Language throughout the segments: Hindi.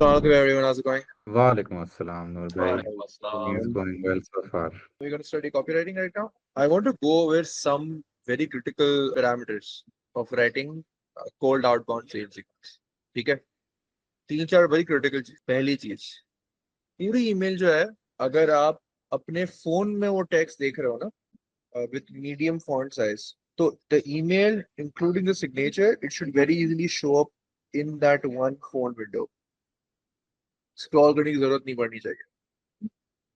Hello everyone, how's it going? Walaikum assalam, Noor bhai. Walaikum Everything is assalam. going well so far. We're going to study copywriting right now. I want to go over some very critical parameters of writing cold outbound sales emails. ठीक है? तीन चार बड़ी क्रिटिकल चीज। पहली चीज, पूरी ईमेल जो है, अगर आप अपने फोन में वो टेक्स्ट देख रहे हो ना विथ मीडियम फॉन्ट साइज, तो the email including the signature it should very easily show up in that one phone window. Scroll करने की जरूरत नहीं पड़नी चाहिए।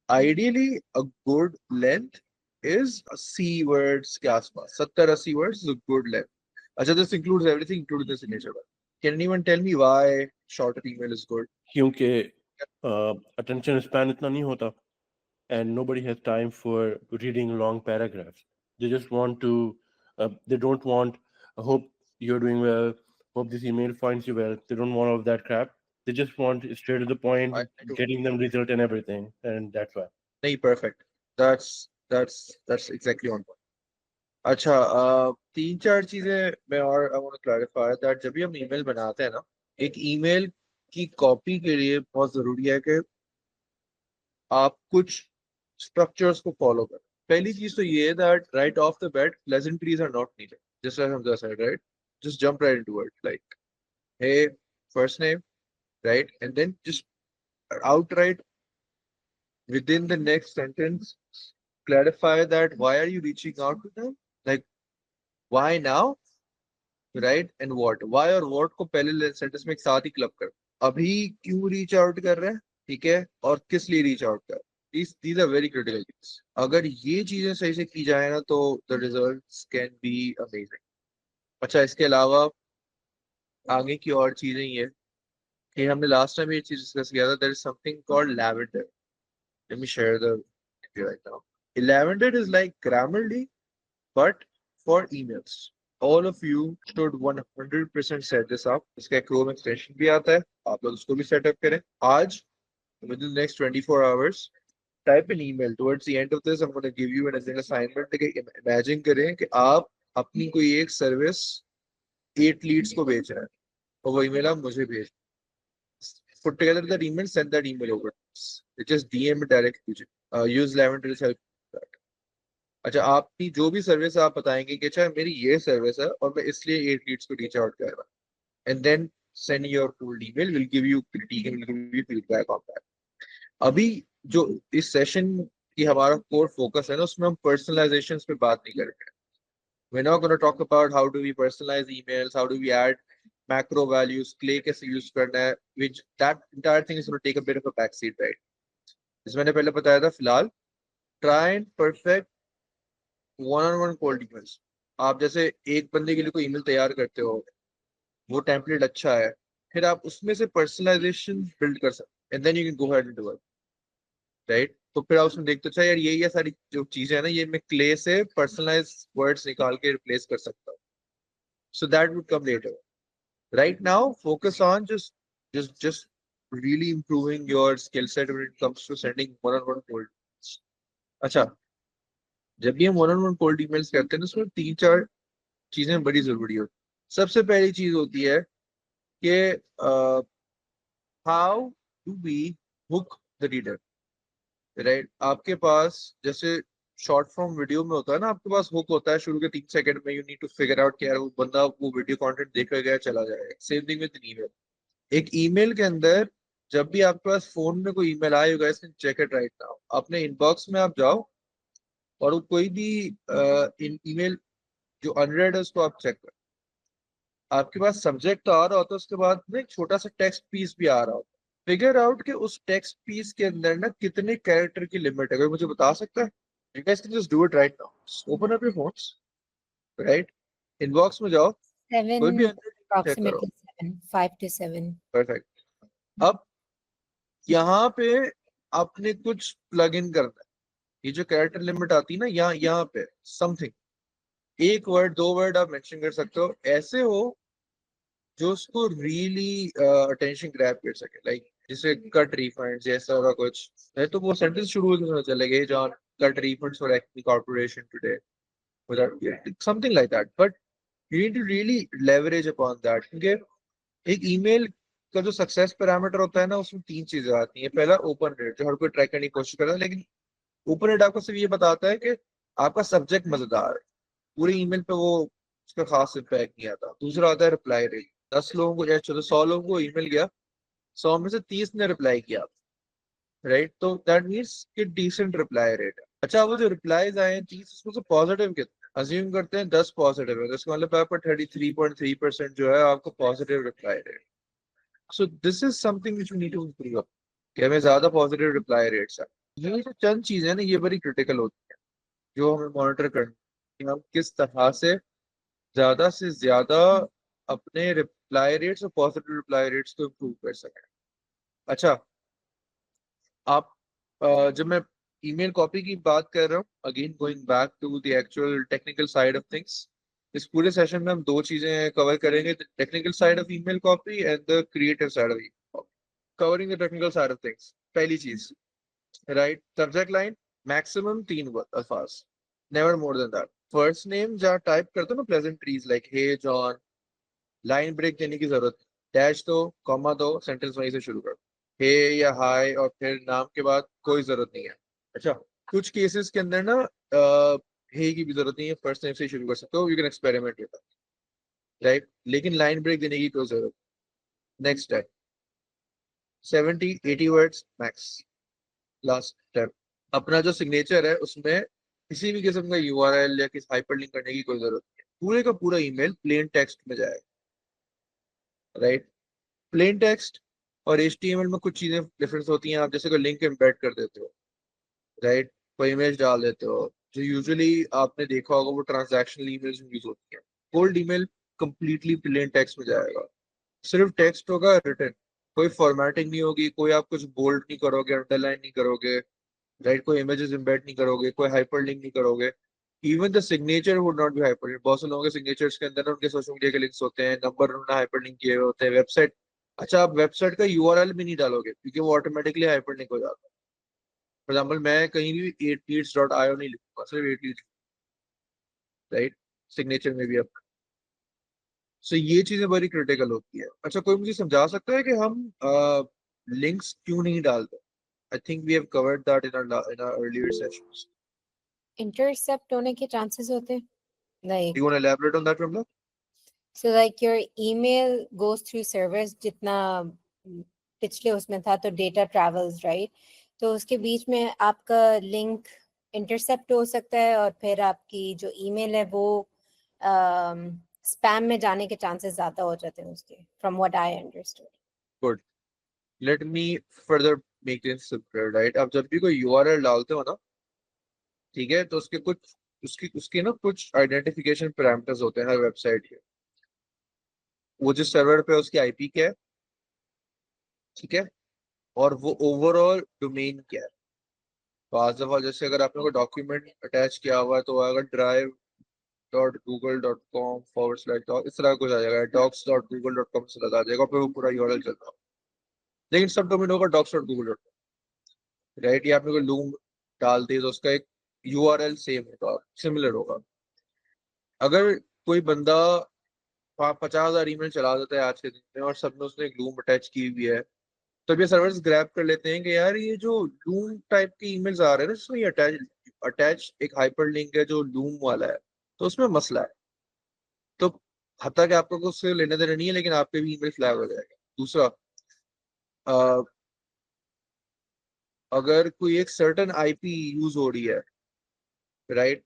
Ideally, a good length is a C words के आसपास 70-80 words is a good length. अच्छा, this includes everything, including the signature bar. Can anyone tell me why shorter email is good? क्योंकि attention span इतना नहीं होता and nobody has time for reading long paragraphs. They just want to they don't want hope you're doing well, hope this email finds you well. They don't want all of that crap. They just want straight to the point, I do. getting them result and everything, and that's why. नहीं, perfect. That's exactly on point. अच्छा, तीन चार चीजें मैं और I want to clarify that जब भी हम email बनाते हैं ना, एक email की कॉपी के लिए बहुत जरूरी है कि आप कुछ स्ट्रक्चर्स को फॉलो करें। पहली चीज तो ये है that right off the bat pleasantries are not needed, just like Hamza said, right? Just jump right into it, like, hey, first name, right? And then just outright within the next sentence clarify that why are you reaching out to them, like why now, right? And what, why और what को पहले सेंटेंस में एक साथ ही क्लब कर, अभी क्यों रीच आउट कर रहे हैं, ठीक है, और किस लिए रीच आउट कर। these are very critical things. अगर ये चीजें सही से की जाए ना तो the results can be amazing. अच्छा, इसके अलावा आगे की और चीजें ये हमने लास्ट टाइम ये चीज डिस्कस किया था, there is something called lavender. Let me share the video right now. Lavender is like Grammarly but for emails. All of you should 100% set this up. इसका Chrome extension भी आता है, आप लोग उसको भी सेटअप करें आज, within the next 24 hours. Type an email. Towards the end of this, I'm going to give you an assignment. Imagine करें कि आप अपनी कोई एक सर्विस 8 लीड्स को बेच रहे हैं और वो ईमेल आप मुझे भेज, put together that email, send that email over. Just DM it directly. Use Lavender to help that. अच्छा, आपकी जो भी सर्विस आप बताएंगे कि अच्छा मेरी ये सर्विस है और मैं इसलिए 8 लीड्स को रीच आउट कर रहा हूं, and then send your full email, will give you critic and will give you feedback on that. अभी जो इस सेशन की हमारा कोर फोकस है ना, उसमें हम पर्सनलाइजेशन पे बात नहीं करेंगे। We're not going to talk about how do we personalize emails, how do we add macro values, clay कैसे यूज करना है, which that entire thing is going to take a bit of a backseat, right? जैसे मैंने पहले बताया था, फिलहाल try and perfect one-on-one cold emails. आप जैसे एक बंदे के लिए कोई ईमेल तैयार करते हो, वो टेम्पलेट अच्छा है, फिर आप उसमें से पर्सनलाइजेशन बिल्ड कर सकते, and then you can go ahead and do it, right? तो फिर आप उसमें देखते हो अच्छा यार ये सारी जो चीजें है ना, ये मैं क्ले से पर्सनलाइज वर्ड्स निकाल के रिप्लेस कर सकता हूँ. So that would come later. Right now focus on just really improving your skill set when it comes to sending one-on-one cold emails. अच्छा, जब भी हम one-on-one cold emails करते हैं ना, उसमें तीन चार चीजें बड़ी जरूरी होती है. सबसे पहली चीज होती है कि how do we hook the reader, right? आपके पास जैसे शॉर्ट फॉर्म वीडियो में होता है ना, आपके पास हुक होता है शुरू के 3 सेकंड में, you need to figure out कि यार वो बंदा वो वीडियो कंटेंट देख गया चला जाएगा. Same thing with email. एक ईमेल के अंदर जब भी आपके पास फोन में कोई ईमेल आए, you guys can check it right now. अपने इनबॉक्स में आप जाओ और वो कोई भी ईमेल जो अनरेड है उसको आप चेक करो. आपके पास सब्जेक्ट आ रहा होता है, उसके बाद में एक छोटा सा टेक्स्ट पीस भी आ रहा होता है. फिगर आउट कि उस टेक्स्ट पीस के अंदर ना कितने कैरेक्टर की लिमिट है, कोई मुझे बता सकता है? You guys can just do it right now. Open up your phones, right? Inbox में जाओ, कोई भी 7, चेक करो. approximately 7, 5 to 7. परफेक्ट. अब यहाँ पे आपने कुछ प्लग इन करना है. ये जो कैरेक्टर लिमिट आती है ना, यहाँ पे समथिंग, एक वर्ड दो वर्ड आप मेंशन कर सकते हो, ऐसे हो जो उसको रियली अटेंशन ग्रैब कर सके, लाइक जैसे कट रिफंड्स जैसा होगा कुछ है, तो वो सेंटेंस शुरू होने चलेगा, John cut refunds for acme corporation today, something like that. But you need to really leverage upon that, क्योंकि एक ईमेल का जो सक्सेस पैरामीटर होता है ना, उसमें 3 चीजें आती हैं। पहला ओपन रेट, जो हर कोई ट्रैक करने की कोशिश करता है, लेकिन ओपन रेट आपको सिर्फ ये बताता है कि आपका सब्जेक्ट मजेदार है, पूरे ईमेल पे वो उसका खास इम्पैक्ट नहीं आता। दूसरा आता है रिप्लाई रेट, 10 लोगों को या चलो 100 लोगों को ईमेल गया, 100 में से 30 ने रिप्लाई किया, राइट? तो दैट मीन्स कि डिसेंट रिप्लाई रेट है। अच्छा, वो जो रिप्लाईज आए हैं 30, उसमें से पॉजिटिव कितने? अज्यूम करते हैं 10 पॉजिटिव है, तो इसका मतलब आपका 33.3% जो है आपको positive reply rate. So this is something which we need to improve, कि हमें ज्यादा पॉजिटिव रिप्लाई रेट्स है। ये जो चंद चीजें हैं ना, ये बड़ी क्रिटिकल होती है, जो हमें मॉनिटर करनी है कि हम किस तरह से ज्यादा अपने रिप्लाई रेट्स और पॉजिटिव रिप्लाई रेट्स को इम्प्रूव कर सकें। अच्छा, आप जब मैं ईमेल कॉपी की बात कर रहा हूँ, again going back to the actual technical side of things, इस पूरे सेशन में हम 2 चीजें कवर करेंगे, technical side of email copy and the creative side of email copy. Covering the technical side of things, पहली चीज, राइट? सब्जेक्ट लाइन मैक्सिमम 3 अल्फाज, never more than that. First name जहाँ टाइप करते हो ना, pleasantries like hey John, line break देने की जरूरत नहीं, डैश दो, कॉमा दो, सेंटेंस वहीं से शुरू करो। हे या हाय और फिर नाम के बाद कोई जरूरत नहीं है। अच्छा, कुछ केसेस के अंदर ना हे की भी जरूरत नहीं है, फर्स्ट नेम से शुरू कर सकते हो, you can experiment with that, right? लेकिन लाइन ब्रेक देने की कोई जरूरत नहीं। नेक्स्ट है 70-80 वर्ड्स मैक्स। लास्ट स्टेप, अपना जो सिग्नेचर है उसमें किसी भी किस्म का यूआरएल या किसी हाइपरलिंक करने की कोई जरूरत नहीं है। पूरे का पूरा ईमेल प्लेन टेक्स्ट में जाएगा, राइट? प्लेन टेक्स्ट और HTML में कुछ चीजें डिफरेंस होती हैं। आप जैसे कोई लिंक एम्बेड कर देते हो, राइट? कोई इमेज डाल देते हो, जो यूजुअली आपने देखा होगा वो ट्रांजैक्शनल ईमेल्स में यूज होती है। Cold email completely plain text में जाएगा, सिर्फ टेक्स्ट होगा रिटन, कोई फॉर्मेटिंग नहीं होगी, कोई आप कुछ बोल्ड नहीं करोगे, अंडरलाइन नहीं करोगे, राइट? कोई इमेजेस एम्बेड नहीं करोगे, कोई हाइपरलिंक नहीं करोगे। Even the signature would not be hyperlink. बहुत से लोगों के सिग्नेचर्स के अंदर ना उनके सोशल मीडिया के लिंक्स होते हैं, नंबर उन्होंने हाइपरलिंक किए हुए होते हैं, वेबसाइट। अच्छा, आप वेबसाइट का यूआरएल भी नहीं डालोगे क्योंकि वो ऑटोमेटिकली हाइपरलिंक हो जाता है। फॉर एग्जाम्पल, मैं कहीं भी 8leads.io नहीं लिखूंगा, सिर्फ 8leads, राइट? सिग्नेचर में भी अब सो ये चीजें बड़ी क्रिटिकल होती है। अच्छा, कोई मुझे समझा सकता है कि हम लिंक्स क्यों नहीं डालते? I think we have covered that in our earlier sessions. Intercept होने के chances होते हैं? Like, You want to elaborate on that, Ramla? so like your email goes through servers जितना पिछले उसमें था, तो data travels, right? तो उसके बीच में आपका link intercept हो सकता है, और फिर आपकी जो email है वो spam में जाने के chances ज़्यादा हो जाते हैं उसके, from what I understood. Good. Let me further make this simpler, right? आप जब भी कोई URL डालते हो ना, ठीक है, तो उसके ना कुछ आइडेंटिफिकेशन पैरामीटर्स होते हैं हर वेबसाइट के। वो जिस सर्वर पे उसकी IP क्या है, ठीक है, और वो ओवरऑल डोमेन क्या है। तो आज दफा जैसे अगर आपने कोई डॉक्यूमेंट अटैच किया हुआ है तो अगर drive.google.com/doc इस तरह कुछ आ जाएगा, docs.google.com से लगा जाएगा, फिर वो पूरा यूआरएल चलता है। लेकिन सब डोमेन होगा docs.google.com, राइट? ये आपने कोई लूम डाल दी तो उसका एक यूआरएल सेम होगा, सिमिलर होगा। अगर कोई बंदा 50,000 ईमेल चला देता है आज के दिन में और सब में उसने एक लूम अटैच की हुई है, तो ये सर्वर्स ग्रैब कर लेते हैं कि यार ये जो लूम टाइप के ईमेल्स आ रहे हैं ना, जिसमें ये अटैच एक हाइपरलिंक है जो लूम वाला है, तो उसमें मसला है। तो हत्ता कि आपको कुछ उससे लेने देने नहीं है, लेकिन आपके भी ईमेल फ्लैग हो जाएगा। दूसरा, अगर कोई एक सर्टेन आईपी यूज हो रही है, राइट,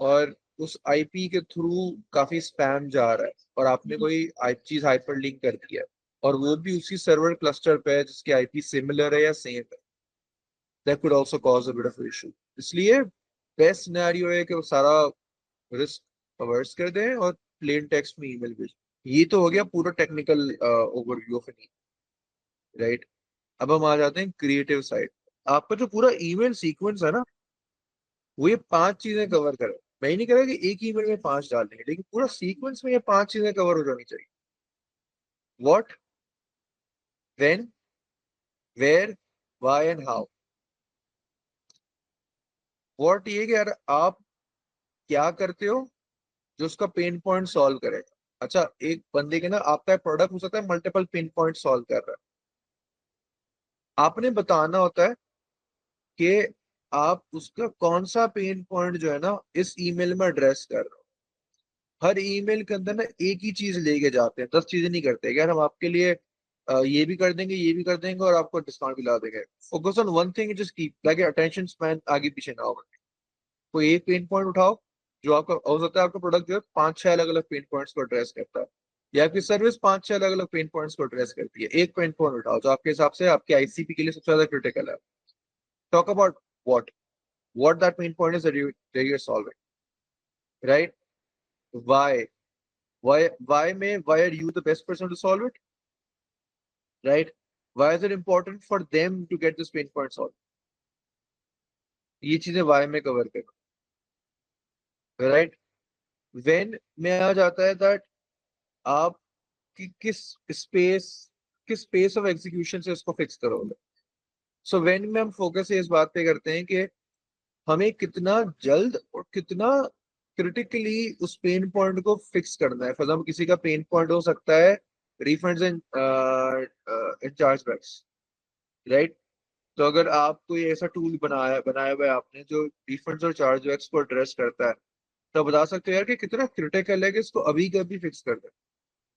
और उस आईपी के थ्रू काफी स्पैम जा रहा है और आपने कोई चीज हाइपरलिंक कर दी है और वो भी उसी सर्वर क्लस्टर पे है जिसकी आईपी सिमिलर है या सेम है, that could also cause a bit of issue। इसलिए बेस्ट सिनेरियो है कि वो सारा रिस्क अवर्स कर दें और प्लेन टेक्स्ट में ईमेल भेजें। ये तो हो गया पूरा technical overview of an, right? अब हम आ जाते हैं क्रिएटिव साइड। आपका जो पूरा ईमेल सीक्वेंस है ना, वो ये 5 चीजें कवर करे। मैं ही नहीं कह रहा कि एक ईमेल में 5 डालेंगे, लेकिन पूरा सीक्वेंस में ये 5 चीजें कवर हो जानी चाहिए। What, when, where, why and how. What ये कि यार आप क्या करते हो जो उसका पेन पॉइंट सॉल्व करेगा, अच्छा, एक बंदे के ना आपका प्रोडक्ट हो सकता है मल्टीपल पेन पॉइंट सॉल्व कर रहा है, आपने बताना होता है कि आप उसका कौन सा पेन पॉइंट जो है ना इस ईमेल में एड्रेस कर रहे हो। हर ईमेल के अंदर ना एक ही चीज लेके जाते हैं, 10 चीजें नहीं करते। यार हम आपके लिए ये भी कर देंगे, ये भी कर देंगे और आपको डिस्काउंट भी ला देंगे। Focus on one thing, just keep like attention span आगे पीछे ना हो। कोई एक पेन पॉइंट उठाओ जो आपका हो सकता है, आपका प्रोडक्ट जो है 5-6 अलग अलग पेन पॉइंट्स को एड्रेस करता है, या आपकी सर्विस 5-6 अलग अलग पेन पॉइंट्स को एड्रेस करती है। एक पेन पॉइंट उठाओ जो आपके हिसाब से आपके आईसीपी के लिए सबसे ज्यादा क्रिटिकल है। Talk about what that pain point is that you're solving, right? why why are you the best person to solve it, right? Why is it important for them to get this pain point solved? ये चीजें why में कवर करो, right? when में आ जाता है that आप किस स्पेस ऑफ एग्जीक्यूशन से उसको फिक्स करोगे। सो when में हम फोकस इस बात पे करते हैं कि हमें कितना जल्द और कितना क्रिटिकली उस पेन पॉइंट को फिक्स करना है। फॉर एग्जाम्पल किसी का पेन पॉइंट हो सकता है रिफंड्स एंड चार्जबैक्स, राइट? तो अगर आप कोई ऐसा टूल बनाया हुआ है आपने जो रिफंड्स और चार्जबैक्स को एड्रेस करता है, तो बता सकते हो यार कि कितना क्रिटिकल है कि इसको अभी के अभी फिक्स कर दे,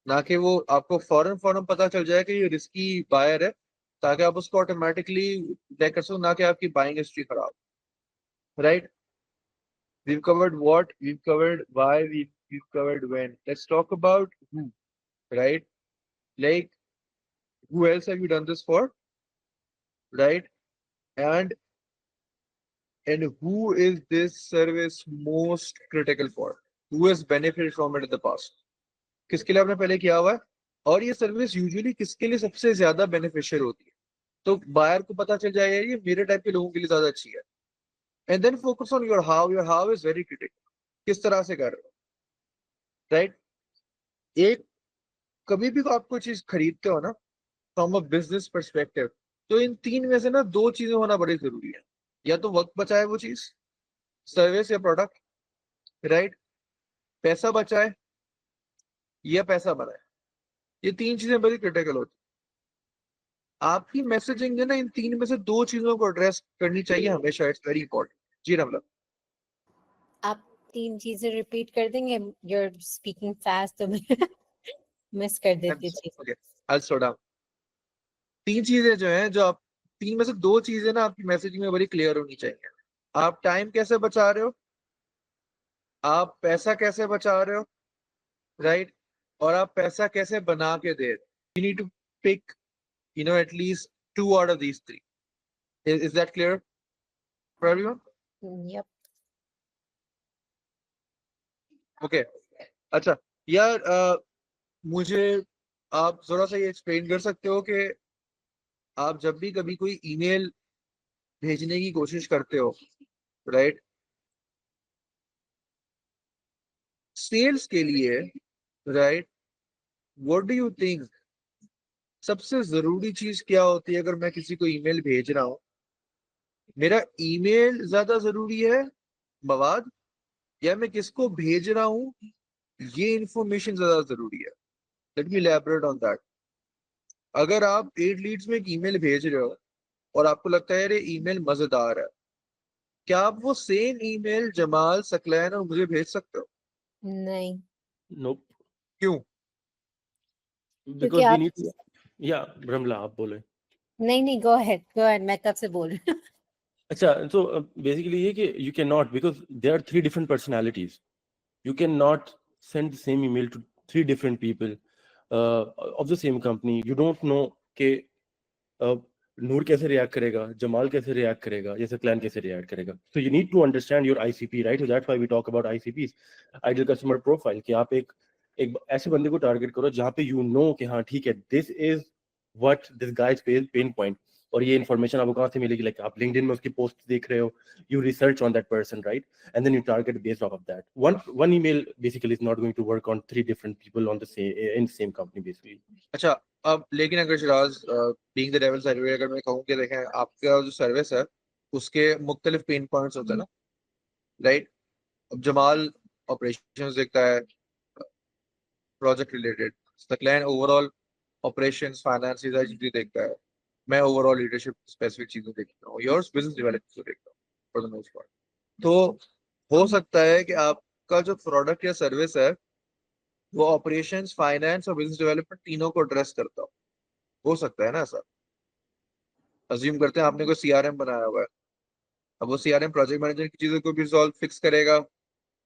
ना कि वो आपको फौरन पता चल जाए कि ये रिस्की बायर है, ताकि आप उसको ऑटोमेटिकली देख कर सको, ना कि आपकी बाइंग हिस्ट्री खराब, right? We've covered what, we've covered why, we've covered when. Let's talk about who, right? Like, who else have you done this for, right? And who is this service most critical for? Who has benefited from it in the past? किसके लिए आपने पहले किया हुआ है, और ये सर्विस यूजुअली किसके लिए सबसे ज्यादा बेनिफिशियल होती है। तो बायर को पता चल जाएगा ये मेरे टाइप के लोगों के लिए ज्यादा अच्छी है। And then focus on your how is very critical, किस तरह से कर रहे हो, राइट? एक कभी भी आप कोई चीज खरीदते हो ना फ्रॉम अ बिजनेस पर्सपेक्टिव, तो इन तीन में से ना दो चीजें होना बड़ी जरूरी है। या तो वक्त बचाए वो चीज, सर्विस या प्रोडक्ट, राइट? पैसा बचाए या पैसा बनाए, ये तीन चीजें बड़ी क्रिटिकल होती है। आपकी मैसेजिंग है ना इन तीन में से दो चीजों को एड्रेस करनी चाहिए हमेशा। It's very important. जी रमला, आप तीन चीजें रिपीट कर देंगे? you're speaking fast तो मैं मिस कर देती हूँ चीज़। Okay, I slow down. तीन चीजें जो हैं, जो आप तीन में से दो चीजें ना आपकी मैसेजिंग में बड़ी क्लियर होनी चाहिए। आप टाइम कैसे बचा रहे हो, आप पैसा कैसे बचा रहे हो, राइट? और आप पैसा कैसे बना के दे रहे हो। You need to pick at least two out of these three. Is that clear for everyone? Yep. Okay. अच्छा यार, मुझे आप थोड़ा सा ये एक्सप्लेन कर सकते हो कि आप जब भी कभी कोई ईमेल भेजने की कोशिश करते हो, राइट, सेल्स के लिए, right, what do you think सबसे जरूरी चीज क्या होती है? अगर मैं किसी को ईमेल भेज रहा हूँ, मेरा ईमेल ज्यादा जरूरी है मवाद, या मैं किसको भेज रहा हूँ ये इंफॉर्मेशन ज्यादा जरूरी है? Let me elaborate on that. अगर आप 8 लीड्स में एक ईमेल भेज रहे हो और आपको लगता है ये ईमेल मजेदार है, क्या आप वो सेम ईमेल जमाल, सकलैन और मुझे भेज सकते हो? नहीं, Nope. क्यों? क्योंकि Because we आप need to. Yeah, Ramla, आप बोले. नहीं go ahead मैं कब से बोल रही हूँ। अच्छा, so basically ये कि you cannot, because there are 3 different personalities. You cannot send the same email to 3 different people of the same company. You don't know कि नूर कैसे रिएक्ट करेगा, जमाल कैसे रिएक्ट करेगा, जैसे क्लाइंट कैसे रिएक्ट करेगा. So you need to understand your ICP, right? So that's why we talk about ICPs, ideal customer profile, कि आप एक ऐसे बंदे को टारगेट करो जहाँ पे you know कि हाँ ठीक है, this is what this guy's pain point, और ये इन्फॉर्मेशन आपको कहाँ से मिलेगी? लाइक आप लिंक्डइन में उसकी पोस्ट देख रहे हो, you research on that person, right? And then you target based off of that. One email basically is not going to work on 3 different people on the same company basically. अच्छा, अब लेकिन अगर Siraj being the devil's advocate, अगर मैं कहूँ कि देखें आपका जो सर्विस है उसके मुख्तलिफ पेन पॉइंट्स होते हैं ना, राइट? अब जमाल ऑपरेशंस देखता है, project related, Saqlain overall operations finance ये सारी चीजें देखता है, मैं ओवरऑल लीडरशिप स्पेसिफिक चीजें देखता हूँ, योर्स बिजनेस डेवलपमेंट को देखता हूँ फॉर द मोस्ट पार्ट। तो हो सकता है कि आपका जो प्रोडक्ट या सर्विस है वो ऑपरेशंस फाइनेंस और बिजनेस डेवलपमेंट तीनों को एड्रेस करता हो सकता है ना सर। अज्यूम करते हैं आपने कोई सीआरएम बनाया हुआ है, अब वो सीआरएम प्रोजेक्ट मैनेजर की चीजों को भी रिजॉल्व फिक्स करेगा,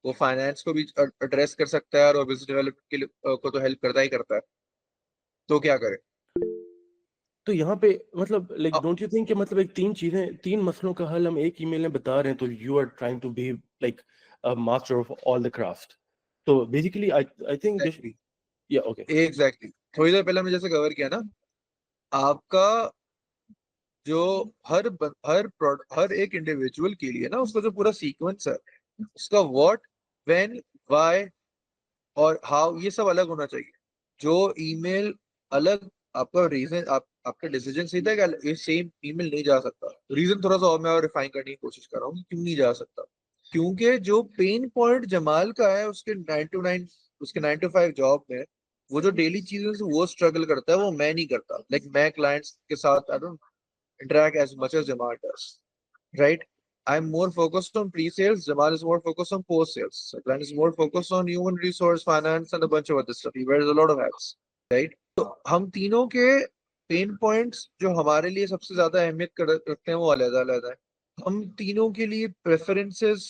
वो फाइनेंस को भी एड्रेस कर सकता है और बिजनेस डेवलपमेंट के लिए को तो हेल्प करता ही करता है, तो क्या करें। तो यहाँ पे मतलब लाइक अब डोंट यू थिंक कि मतलब एक तीन मसलों का हल हम एक ईमेल में बता रहे हैं, तो you are trying to be like a master of all the craft. तो basically I think this exactly या ओके एग्जैक्टली थोड़ी देर पहले हमने जैसे कवर किया ना, आपका जो हर एक इंडिविजुअल के लिए ना उसका जो पूरा सीक्वेंस है, उसका व्हाट व्हेन व्हाई और हाउ ये सब अलग होना चाहिए। जो ईमेल अलग आपका रीजन आपका डिसीजन सीधा है कि ये सेम ईमेल नहीं जा सकता, रीजन थोड़ा सा और मैं और रिफाइन करने की कोशिश कर रहा हूँ कि क्यों नहीं जा सकता। क्योंकि जो पेन पॉइंट जमाल का है उसके 9 to 9 उसके 9 to 5 जॉब में, वो जो डेली चीजें से वो स्ट्रगल करता है वो मैं नहीं करता। लाइक मैं क्लाइंट्स के साथ I don't interact as much as Jamal does, right? I'm more focused on pre-sales. Jamal is more focused on post-sales. Glenn is more focused on human resource, finance, and a bunch of other stuff. He wears a lot of hats, right? तो हम तीनों के पेन पॉइंट्स जो हमारे लिए सबसे ज्यादा अहमियत रखते हैं वो अलग-अलग है। हम तीनों के लिए preferences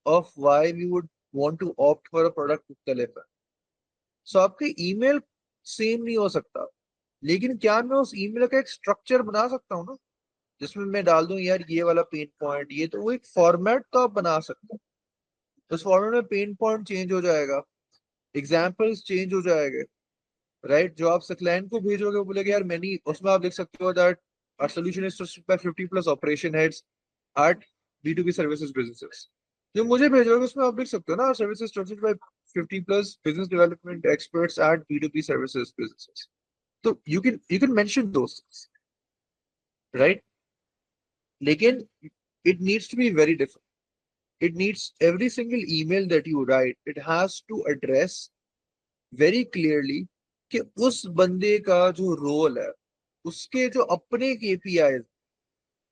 of why we would want to opt for a product मुख्तलिफ है। सो आपके ईमेल सेम नहीं हो सकता, लेकिन क्या मैं उस ईमेल का एक स्ट्रक्चर बना सकता हूँ ना, जिसमें मैं डाल दूं यार ये वाला पेन पॉइंट, ये तो वो एक फॉर्मेट तो आप बना सकते हो। उस फॉर्मेट में पेन पॉइंट चेंज हो जाएगा, एग्जांपल्स चेंज हो जाएंगे, राइट? जो आप क्लाइंट को भेजोगे वो बोलेगा यार मैंने, उसमें आप लिख सकते हो that our solution is to buy 50 plus operation heads at B2B services businesses. जो मुझे भेजोगे उसमें आप लिख सकते हो ना services structured by 50 plus business development experts at B2B services businesses. तो you can mention those things, right? लेकिन it needs to be very different. It needs every single email that you write, it has to address very clearly कि उस बंदे का जो रोल है, उसके जो अपने KPIs,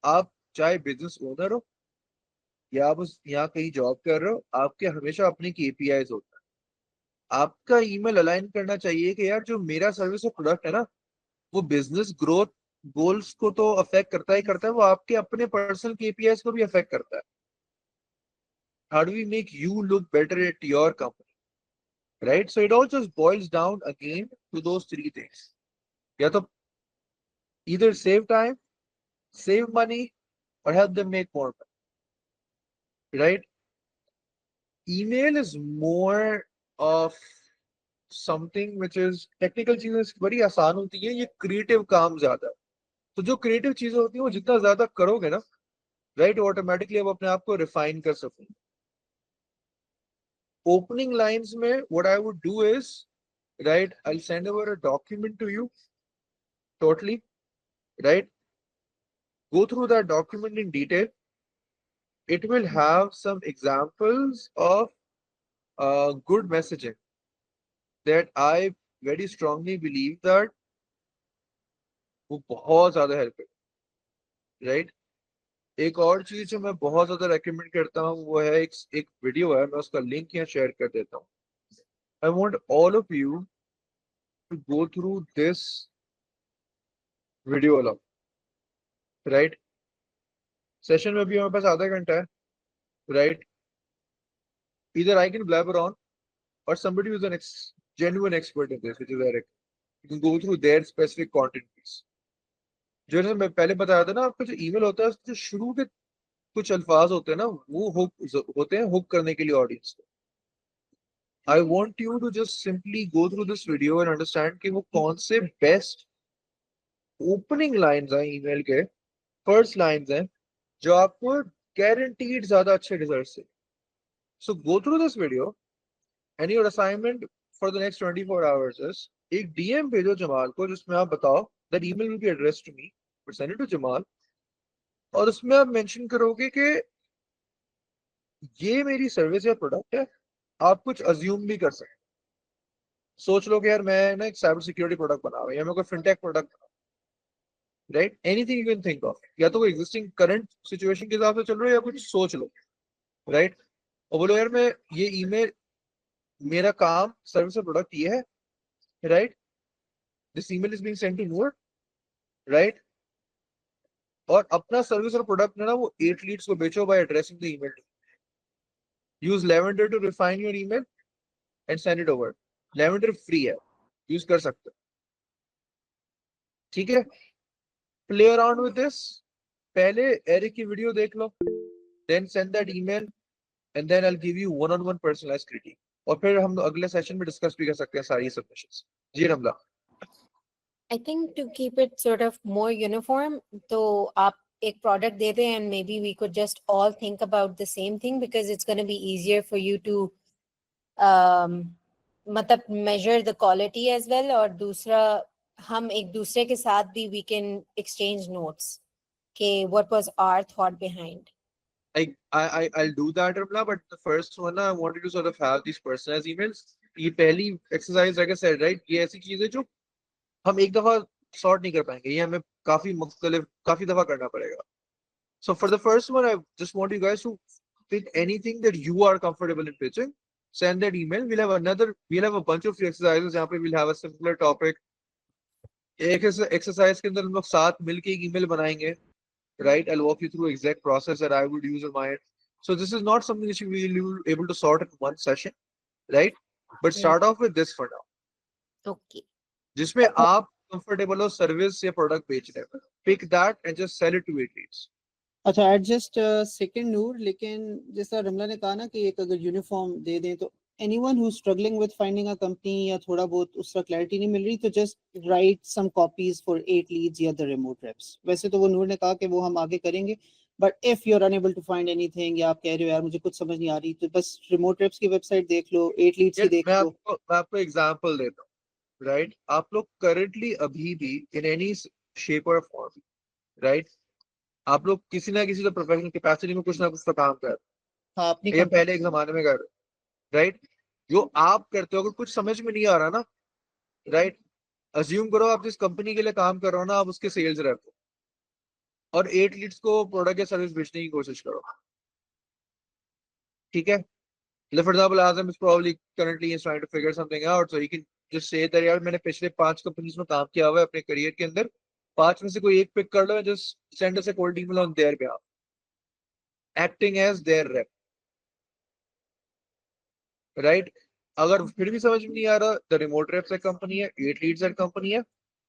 आप चाहे बिजनेस ओनर हो या आप उस यहाँ कहीं जॉब कर रहे हो, आपके हमेशा अपने KPIs होता है। आपका ईमेल अलाइन करना चाहिए कि यार जो मेरा सर्विस और प्रोडक्ट है ना, वो बिजनेस ग्रोथ गोल्स को तो अफेक्ट करता ही करता है, वो आपके अपने पर्सनल KPIs को भी अफेक्ट करता है। How do we make you look better at your company, right? So it all just boils down again to those three things. या तो either save time, save money, or help them make more money, right? Email is more of something which is technical चीजें बड़ी आसान होती है, ये क्रिएटिव काम ज्यादा है। तो जो क्रिएटिव चीजें होती हैं वो जितना ज्यादा करोगे ना, राइट, ऑटोमेटिकली आप अपने आप को रिफाइन कर सकोगे। ओपनिंग लाइंस में what I would do is, right, I'll send over a document to you totally, right? Go through that document in detail. It will have some examples of good messaging that I very strongly believe that वो बहुत ज्यादा हेल्प करेगा, राइट? एक और चीज जो मैं बहुत ज्यादा रेकमेंड करता हूँ वो है एक वीडियो है, मैं उसका लिंक यहाँ शेयर कर देता हूँ। I want all of you to go through this video along, right? Session में भी हमारे पास आधा घंटा है, right? Either I can blabber on or somebody who's an genuine expert in this, which is Eric. You can go through their specific content piece. जो ना मैं पहले बताया था ना, आपका जो ईमेल होता है जो शुरू के कुछ अल्फाज होते हैं ना, वो हुक होते हैं हुक करने के लिए ऑडियंस को। I want you to just simply go through this video and understand कि वो कौन से बेस्ट ओपनिंग लाइंस हैं ईमेल के, फर्स्ट लाइंस हैं जो आपको गारंटीड ज्यादा अच्छे रिजल्ट से। So go through this video and your assignment for the next 24 hours is एक DM भेजो जमाल को जिसमें आप बताओ that email will be addressed to me, but send it to Jamal, और उसमें आप मेंशन करोगे कि ये मेरी सर्विस या प्रोडक्ट है, आप कुछ अज्यूम भी कर सकते, सोच लो कि यार मैं ना एक साइबर सिक्योरिटी प्रोडक्ट बना रहा हूँ या मैं कोई fintech product, right, anything you can think of, या तो कोई एग्जिस्टिंग करंट सिचुएशन के हिसाब से चल रहा है या कुछ सोच लो, राइट, और बोलो यार मैं ये ईमेल, मेरा काम सर्विस और प्रोडक्ट ये है, right, this email is being sent to Noor, right, और अपना सर्विस और प्रोडक्ट ना वो 8 लीड्स को बेचो by addressing the email, use Lavender to refine your email and send it over. Lavender free है, यूज कर सकते हो, ठीक है। प्ले अराउंड विद दिस, पहले एरिक की वीडियो देख लो, then send that email and then I will give you one on one personalised critic, और फिर हम अगले सेशन में डिस्कस भी कर सकते हैं सारी सबमिशंस। जी Ramla. I think to keep it sort of more uniform, तो आप एक product देते हैं and maybe we could just all think about the same thing because it's going to be easier for you to मतलब measure the quality as well, और दूसरा हम एक दूसरे के साथ भी we can exchange notes के what was our thought behind. I'll do that, Ramla, but the first one I wanted to sort of have these personalized emails. ये पहली exercise, like I said, right, ये ऐसी चीज है जो हम एक दफा सॉर्ट नहीं कर पाएंगे, ये हमें काफी दफा करना पड़ेगा. So for the first one, I just want you guys to pick anything that you are comfortable in pitching. Send that email. We'll have a bunch of free exercises. यहाँ पे we'll have a simpler topic. एक exercise के अंदर हम लोग साथ मिलके एक email बनाएंगे. Right, I'll walk you through exact process that I would use on my end. So this is not something that you will be able to sort in one session, right? But start off with this for now. Okay. जिसमें आप comfortable हो service या product बेचने में. Pick that and just sell it to 8 leads. अच्छा एडजस्ट सेकंड नूर, लेकिन जैसा रमला ने कहा ना कि एक अगर यूनिफॉर्म दे दें तो anyone who struggling with finding a company या थोड़ा बहुत उसका क्लैरिटी नहीं मिल रही तो just write some copies for 8 leads या द रिमोट रेप्स. वैसे तो वो नूर ने कहा कि वो हम आगे करेंगे, but if you are unable to find anything या आप कह रहे हो यार मुझे कुछ समझ नहीं आ रही, तो बस रिमोट रेप्स की वेबसाइट देख लो, 8 लीड्स की देख मैं लो. आपको एग्जांपल देता हूँ, राइट. आप लोग करंटली अभी भी इन एनी शेप और फॉर्म, राइट, आप लोग किसी ना किसी तो प्रोफेशनल कैपेसिटी में कुछ ना कुछ तो काम कर रहे हाँ अपनी हैं, ये पहले एक जमाने में कर रहे हैं, राइट. जो आप करते हो अगर कुछ समझ में नहीं आ रहा ना, राइट, अज्यूम करो आप जिस कंपनी के लिए काम कर रहे हो ना, आप उसके सेल्स रैप हो और 8 लीड्स को प्रोडक्ट या सर्विस बेचने की कोशिश करो, ठीक है. For example, Azam is probably currently is trying to figure something out, so he can just say that यार मैंने पिछले 5 कंपनीज में काम किया हुआ है अपने करियर के अंदर, 5 में से कोई एक पिक कर लो, just send us a cold email on their behalf, acting as their rep, right. अगर फिर भी समझ में नहीं आ रहा, the remote reps एक कंपनी है, 8 leads एक कंपनी है,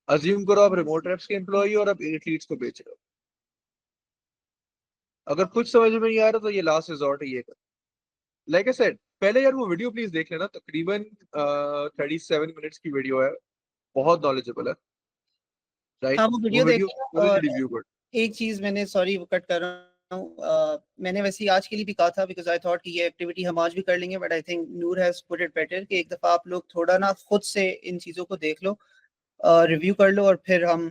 assume करो आप remote reps के एम्प्लॉई और आप 8 leads को बेच रहे हो. अगर कुछ समझ में नहीं आ रहा तो ये लास्ट रिजॉर्ट है, ये कर. Like I said, पहले यार वो वीडियो प्लीज देख लेना, तकरीबन 37 मिनट्स की वीडियो है, बहुत नॉलेजेबल है, राइट. हाँ वो वीडियो देखें. और रिव्यू कर. एक चीज मैंने, सॉरी कट कर रहा हूँ, मैंने वैसे ही आज के लिए भी कहा था बिकॉज आई थॉट कि ये एक्टिविटी हम आज भी कर लेंगे, but I think Noor has put it better कि एक दफा आप लोग थोड़ा ना खुद से इन चीजों को देख लो, रिव्यू कर लो, और फिर हम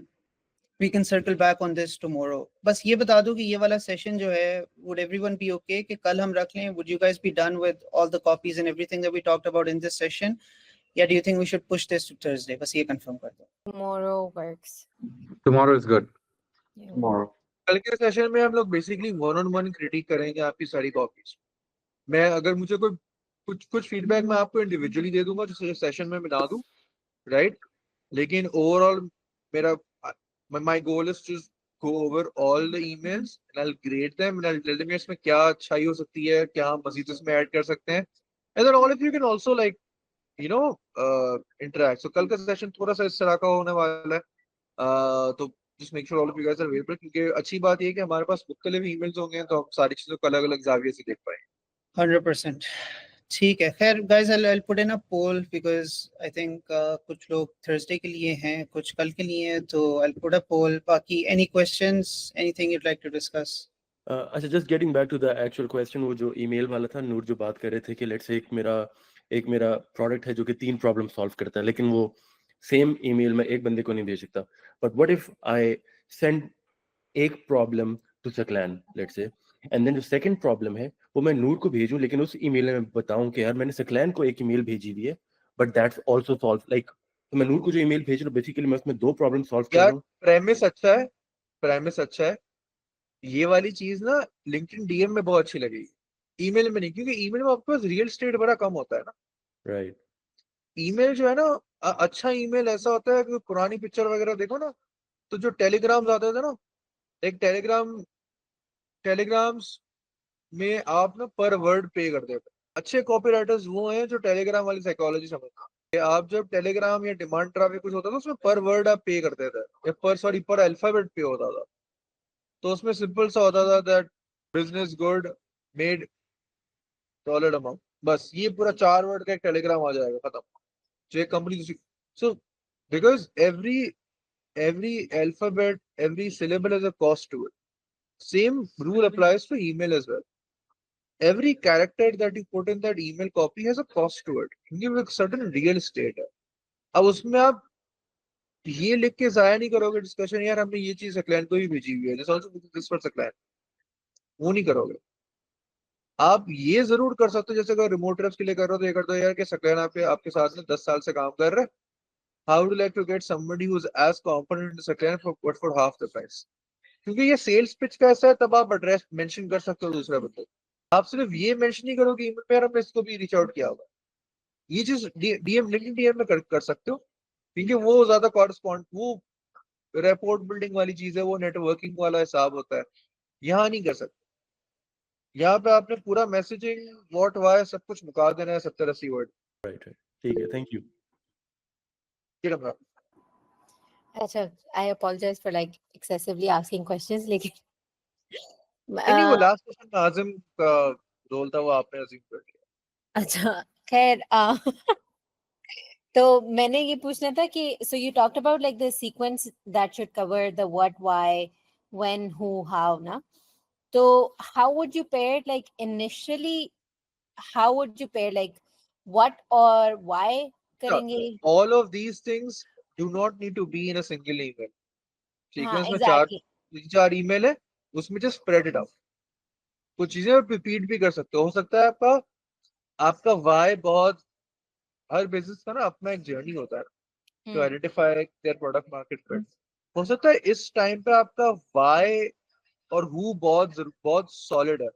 we can circle back on this tomorrow. बस ये बता दो कि ये वाला सेशन जो है, would everyone be okay कि कल हम रख लें? Would you guys be done with all the copies and everything that we talked about in this session? या do you think we should push this to Thursday? बस ये confirm कर दो. Tomorrow works. Tomorrow is good. Yeah. Tomorrow. कल के सेशन में हम लोग basically one on one critic करेंगे आपकी सारी कॉपीज. मैं अगर मुझे कोई कुछ फीडबैक मैं आपको इंडिविजुअली दे दूंगा जो सेशन में बना दूं, राइट. लेकिन ओवरऑल मेरा my goal is to go over all the emails and I'll grade them and I'll tell them इसमें क्या अच्छाई हो सकती है, क्या हम मजीद इसमें ऐड कर सकते हैं, and then all of you can also like you know interact. So कल का सेशन थोड़ा सा इस तरह का होने वाला है, तो just make sure all of you guys are available, क्योंकि अच्छी बात ये है कि हमारे पास मुख्तलिफ ईमेल्स होंगे तो हम सारी चीजों को अलग अलग जाविये से देख पाएंगे. 100%. ठीक है. खैर guys, I'll put in a poll because I think कुछ लोग Thursday के लिए हैं, कुछ कल के लिए हैं, तो I'll put a poll. बाकी any questions, anything you'd like to discuss? अच्छा, just getting back to the actual question, वो जो ईमेल वाला था, नूर जो बात कर रहे थे कि लेट्स से एक मेरा प्रोडक्ट है जो कि 3 प्रॉब्लम सॉल्व करता है, लेकिन वो सेम ईमेल में एक बंदे को नहीं भेज सकता. But what if I send एक problem to Saqlain let's say, and then जो सेकंड प्रॉब्लम है वो मैं नूर को भेजूं, लेकिन उस ईमेल में बताऊं कि यार मैंने सकलैन को एक ईमेल भेजी हुई है but that's also solved. Like, तो मैं नूर को जो email भेज रहा हूँ, basically मैं उसमें 2 problem solve कर यार रहा हूँ. प्रेमिस अच्छा है, प्रेमिस अच्छा है। ये वाली चीज ना लिंक्डइन डीएम में बहुत अच्छी लगेगी, ईमेल में नहीं, क्योंकि ईमेल में आपके पास रियल स्टेट बड़ा कम होता है ना। Right. ईमेल जो है ना, अच्छा ईमेल ऐसा होता है कि पुरानी पिक्चर वगैरह देखो ना, तो जो टेलीग्राम्स आते थे ना, एक टेलीग्राम्स में आप ना पर वर्ड पे करते थे। अच्छे कॉपीराइटर्स वो हैं जो टेलीग्राम वाली साइकोलॉजी समझते हैं कि आप जब टेलीग्राम या डिमांड ट्रैफिक कुछ होता था उसमें पर वर्ड आप पे करते थे, या पर अल्फाबेट पे होता था। तो उसमें सिंपल सा होता था that business good made dollar amount, बस ये पूरा 4 वर्ड का एक टेलीग्राम आ जाएगा, खत्म। जो एक company, so because every alphabet, every syllable has a cost to it. Same rule applies to email as well. Every character that you put in that email copy has a cost to it. क्योंकि वो एक certain real state है। अब उसमें आप ये लिख के जाया नहीं करोगे डिस्कशन, यार हमने ये चीज क्लाइंट को भी भेजी हुई है, this also this for client, वो नहीं करोगे। आप ये जरूर कर सकते हो, जैसे अगर रिमोट ट्रिप्स के लिए कर रहे हो तो ये कर दो यार कि सकलैन आपके साथ में 10 साल से काम कर रहे हैं, how would you like to get somebody who is as competent in सकलैन फॉर हाफ द प्राइस। क्योंकि ये सेल्स पिच का ऐसा है, तब आप एड्रेस मेंशन कर सकते हो दूसरे बंदे को। आप सिर्फ ये मेंशन नहीं करोगे ईमेल पे, यार हमने इसको भी रीच आउट किया होगा। ये चीज डीएम लिंक्डइन डीएम में कर सकते हो, क्योंकि वो ज्यादा कॉरस्पॉन्ड, वो रैपोर्ट बिल्डिंग वाली चीज है, वो नेटवर्किंग वाला हिसाब होता है, यहाँ नहीं कर सकते। यहाँ पे आपने पूरा मैसेजिंग व्हाट व्हाई सब कुछ मुका देना है 70-80 वर्ड। Right. ठीक है, thank you. ठीक है मैम। अच्छा, I apologize for like excessively asking questions, लेकिन नहीं वो लास्ट क्वेश्चन में आजिम का रोल था, वो आपने अजीम कर लिया। अच्छा खैर तो मैंने ये पूछना था कि so you talked about like the sequence that should cover the what, why, when, who, how, ना? तो how would you pair it, like initially how would you pair like what or why करेंगे? All of these things do not need to be in a single email. हाँ सीक्वेंस में exactly. 4 ईमेल है, उसमें जस्ट स्प्रेड इट आउट। कुछ चीजें आप रिपीट भी कर सकते हो सकता है आपका वाई बहुत, हर बिजनेस का ना अपना एक जर्नी होता है to identify their product market fit. हो सकता है इस टाइम पे आपका वाई और हु बहुत सॉलिड है,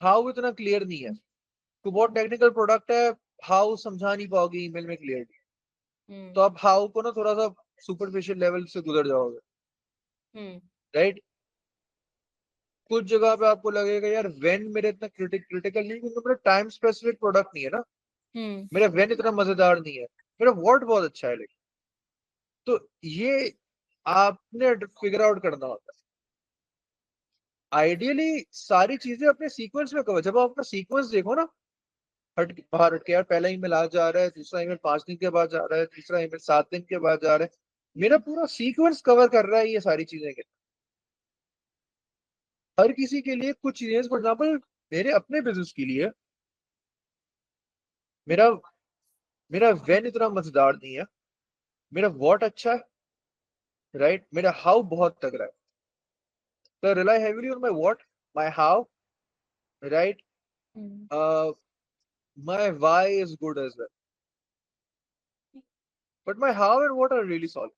हाउ इतना क्लियर नहीं है, तो बहुत टेक्निकल प्रोडक्ट है, हाउ समझा नहीं पाओगे ईमेल में क्लियरली, तो आप हाउ को ना थोड़ा सा सुपरफिशियल लेवल से गुजर जाओगे, राइट। कुछ जगह पे आपको लगेगा यार व्हेन मेरे इतना क्रिटिकल नहीं, क्योंकि मेरा टाइम स्पेसिफिक प्रोडक्ट नहीं है ना, मेरा व्हेन इतना मजेदार नहीं है, मेरा व्हाट बहुत अच्छा है, लेकिन तो ये आपने फिगर आउट करना होता है। आइडियली सारी चीजें अपने सीक्वेंस में कवर, जब आप अपना सीक्वेंस देखो ना, बाहर हट के, यार पहला ईमेल आज जा रहा है, दूसरा ईमेल 5 दिन के बाद जा रहा है, तीसरा ईमेल 7 दिन के बाद जा रहा है, मेरा पूरा सीक्वेंस कवर कर रहा है ये सारी चीजें के। हर किसी के लिए कुछ चीजें, फॉर एग्जाम्पल मेरे अपने बिजनेस के लिए मेरा मेरा व्हेन इतना मजेदार नहीं है, मेरा व्हाट अच्छा है, राइट, मेरा हाउ बहुत तगड़ा है, तो rely heavily on my what, my how, right, my why is good as well, but my how and what are really solid.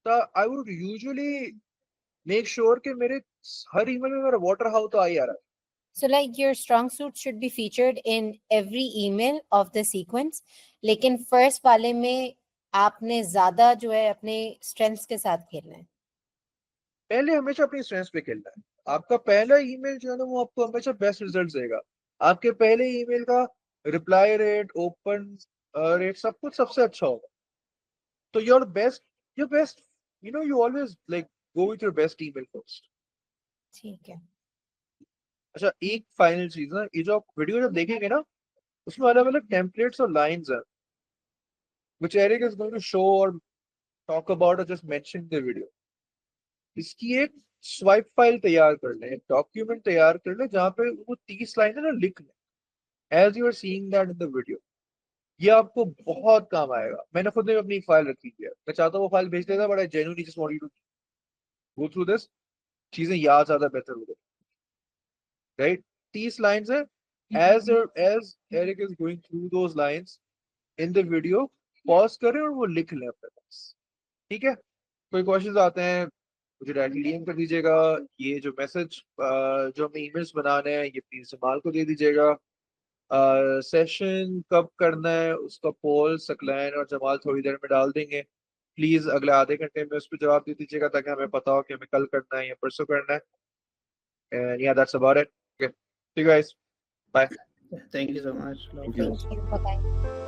So I would usually make sure कि मेरे हर ईमेल में मेरा what और how तो आ ही आ रहा है। So like your strong suit should be featured in every email of the sequence, लेकिन first वाले में आपने ज्यादा जो है अपने strengths के साथ खेलना है। पहले हमेशा अपनी स्ट्रेंथ पे खेलना है। आपका पहला ईमेल जो है ना वो आपको हमेशा बेस्ट रिजल्ट देगा। आपके पहले ईमेल का रिप्लाई रेट, ओपन रेट, सब कुछ सबसे अच्छा होगा। तो your best you always like go with your best email first। ठीक है। अच्छा एक फाइनल चीज ना, ये जो आप वीडियो जब देखेंगे ना, उसमें अलग अलग टेम्पलेट्स और लाइंस हैं which Eric is going to show or talk about or just mention in the video। इसकी एक स्वाइप फाइल तैयार कर लें, एक डॉक्यूमेंट तैयार कर लें जहाँ पे वो 30 लाइन है ना लिख लें as you are seeing that in the video. ये आपको बहुत काम आएगा। मैंने खुद ने अपनी फाइल रखी है, मैं चाहता हूँ वो फाइल भेज देता, but I genuinely just want you to go through this, चीजें याद ज्यादा बेहतर हो गई, राइट। 30 लाइंस है, as Eric is going through those lines, in the video pause करें और वो लिख लें अपने पास, ठीक है? कोई क्वेश्चंस आते हैं मुझे डायरेक्टली डीएम कर दीजिएगा। ये जो मैसेज जो हमें ईमेल्स बनाने हैं ये प्लीज जमाल को दे दीजिएगा। सेशन कब करना है उसका पोल सकलैन और जमाल थोड़ी देर में डाल देंगे। प्लीज अगले आधे घंटे में उस पर जवाब दे दीजिएगा ताकि हमें पता हो कि हमें कल करना है या परसों करना है। एंड या that's about it. Okay, see you guys, bye. Thank you so much. Thank you. Thank you. Bye-bye.